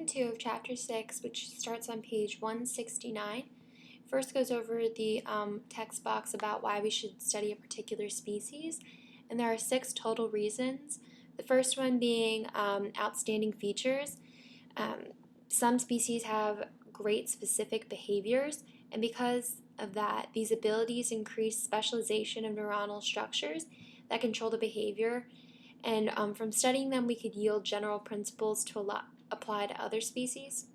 and 2 of Chapter 6, which starts on page 169, first goes over the text box about why we should study a particular species, and there are 6 total reasons. The first one being outstanding features. Some species have great specific behaviors, and because of that, these abilities increase specialization of neuronal structures that control the behavior. And from studying them, we could yield general principles to apply to other species.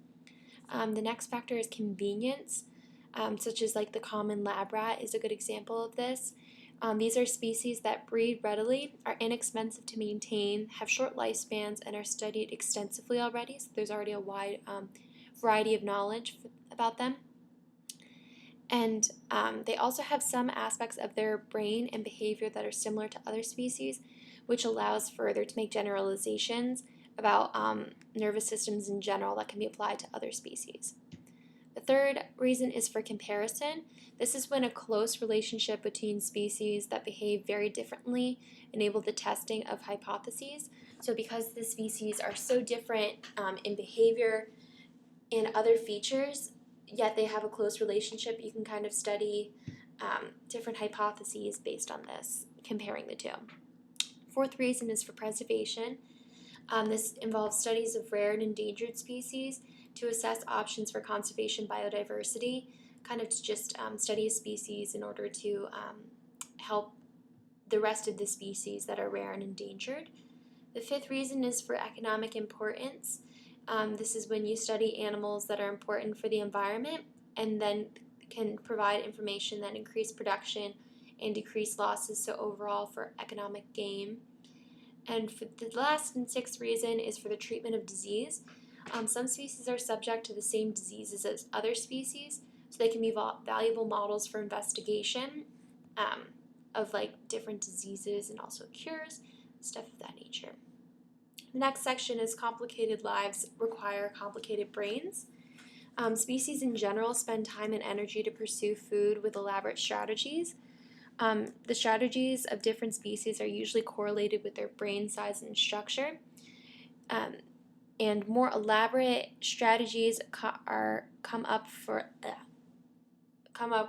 The next factor is convenience, such as like the common lab rat is a good example of this. These are species that breed readily, are inexpensive to maintain, have short lifespans, and are studied extensively already, so there's already a wide variety of knowledge about them. And they also have some aspects of their brain and behavior that are similar to other species, which allows further to make generalizations about nervous systems in general that can be applied to other species. The third reason is for comparison. This is when a close relationship between species that behave very differently enable the testing of hypotheses. So because the species are so different in behavior and other features, yet they have a close relationship, you can kind of study different hypotheses based on this, comparing the two. Fourth reason is for preservation. This involves studies of rare and endangered species to assess options for conservation biodiversity, kind of to just study a species in order to help the rest of the species that are rare and endangered. The fifth reason is for economic importance. This is when you study animals that are important for the environment and then can provide information that increase production and decrease losses, so overall for economic gain. And for the last and sixth reason is for the treatment of disease. Some species are subject to the same diseases as other species, so they can be valuable models for investigation of like different diseases and also cures, stuff of that nature. The next section is complicated lives require complicated brains. Species in general spend time and energy to pursue food with elaborate strategies. The strategies of different species are usually correlated with their brain size and structure. And more elaborate strategies come up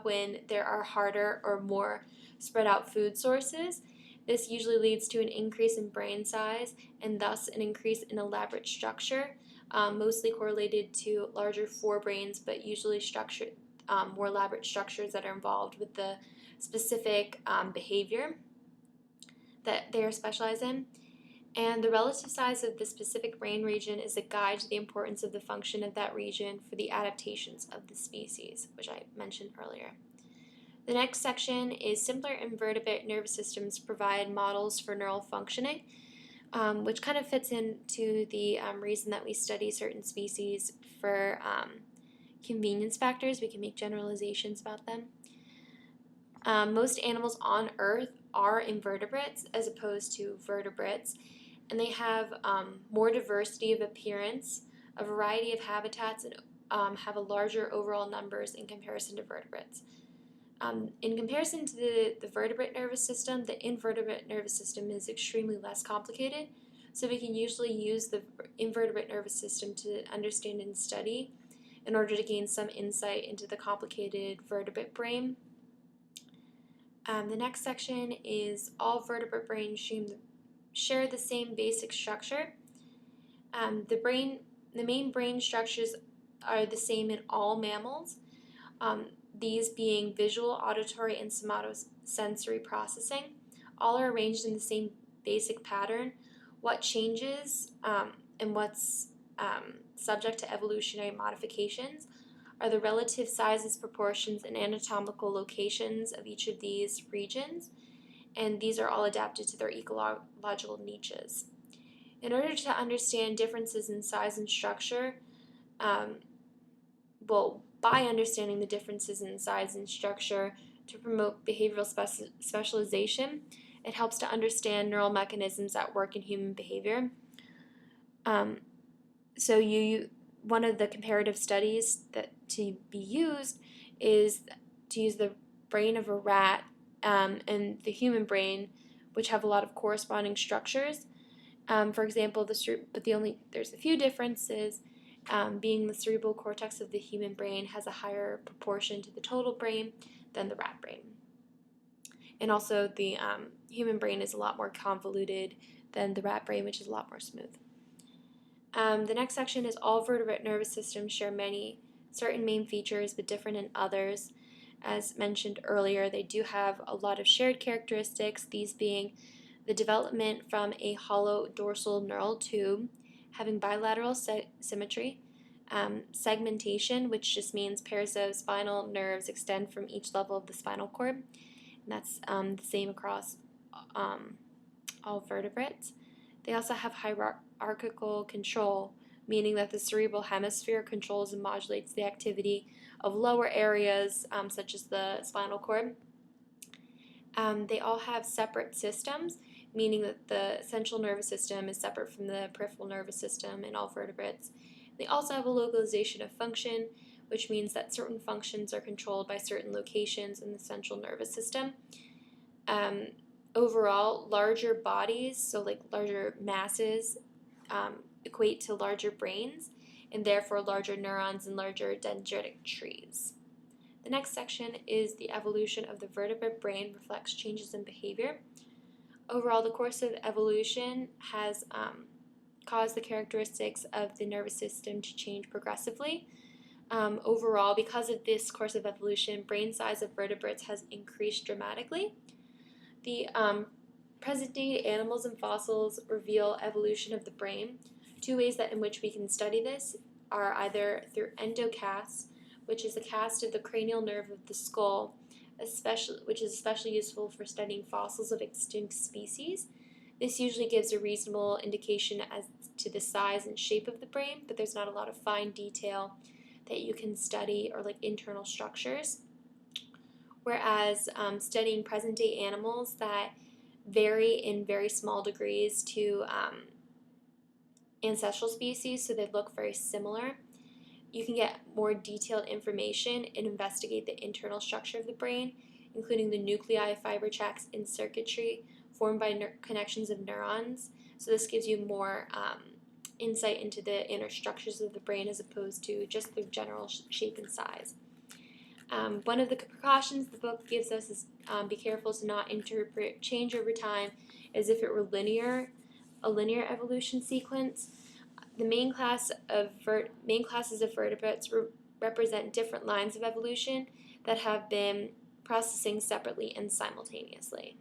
when there are harder or more spread out food sources. This usually leads to an increase in brain size and thus an increase in elaborate structure, mostly correlated to larger forebrains, but usually more elaborate structures that are involved with the specific behavior that they are specialized in. And the relative size of the specific brain region is a guide to the importance of the function of that region for the adaptations of the species, which I mentioned earlier. The next section is simpler invertebrate nervous systems provide models for neural functioning, which kind of fits into the reason that we study certain species for convenience factors. We can make generalizations about them. Most animals on Earth are invertebrates as opposed to vertebrates, and they have more diversity of appearance, a variety of habitats, and have a larger overall numbers in comparison to vertebrates. In comparison to the vertebrate nervous system, the invertebrate nervous system is extremely less complicated, so we can usually use the invertebrate nervous system to understand and study in order to gain some insight into the complicated vertebrate brain. The next section is all vertebrate brains share the same basic structure. The main brain structures are the same in all mammals, these being visual, auditory, and somatosensory processing. All are arranged in the same basic pattern. What changes and what's subject to evolutionary modifications are the relative sizes, proportions, and anatomical locations of each of these regions, and these are all adapted to their ecological niches. In order to understand differences in size and structure, by understanding the differences in size and structure to promote behavioral specialization, it helps to understand neural mechanisms at work in human behavior. One of the comparative studies that to be used is to use the brain of a rat and the human brain, which have a lot of corresponding structures. For example, there's a few differences being the cerebral cortex of the human brain has a higher proportion to the total brain than the rat brain. And also the human brain is a lot more convoluted than the rat brain, which is a lot more smooth. The next section is all vertebrate nervous systems share many certain main features but different in others. As mentioned earlier, they do have a lot of shared characteristics, these being the development from a hollow dorsal neural tube, having bilateral symmetry, segmentation, which just means pairs of spinal nerves extend from each level of the spinal cord, and that's the same across all vertebrates. They also have hierarchical control, meaning that the cerebral hemisphere controls and modulates the activity of lower areas, such as the spinal cord. They all have separate systems, meaning that the central nervous system is separate from the peripheral nervous system in all vertebrates. They also have a localization of function, which means that certain functions are controlled by certain locations in the central nervous system. Overall, larger bodies, so like larger masses, equate to larger brains, and therefore larger neurons and larger dendritic trees. The next section is the evolution of the vertebrate brain reflects changes in behavior. Overall, the course of evolution has caused the characteristics of the nervous system to change progressively. Overall, because of this course of evolution, brain size of vertebrates has increased dramatically. The present-day animals and fossils reveal evolution of the brain. Two ways in which we can study this are either through endocasts, which is a cast of the cranial nerve of the skull, which is especially useful for studying fossils of extinct species. This usually gives a reasonable indication as to the size and shape of the brain, but there's not a lot of fine detail that you can study or like internal structures. Whereas studying present-day animals that vary in very small degrees to ancestral species, so they look very similar, you can get more detailed information and investigate the internal structure of the brain, including the nuclei, fiber tracts, and circuitry formed by connections of neurons. So this gives you more insight into the inner structures of the brain as opposed to just the general shape and size. One of the precautions the book gives us is be careful to not interpret change over time as if it were a linear evolution sequence. The main classes of vertebrates represent different lines of evolution that have been processing separately and simultaneously.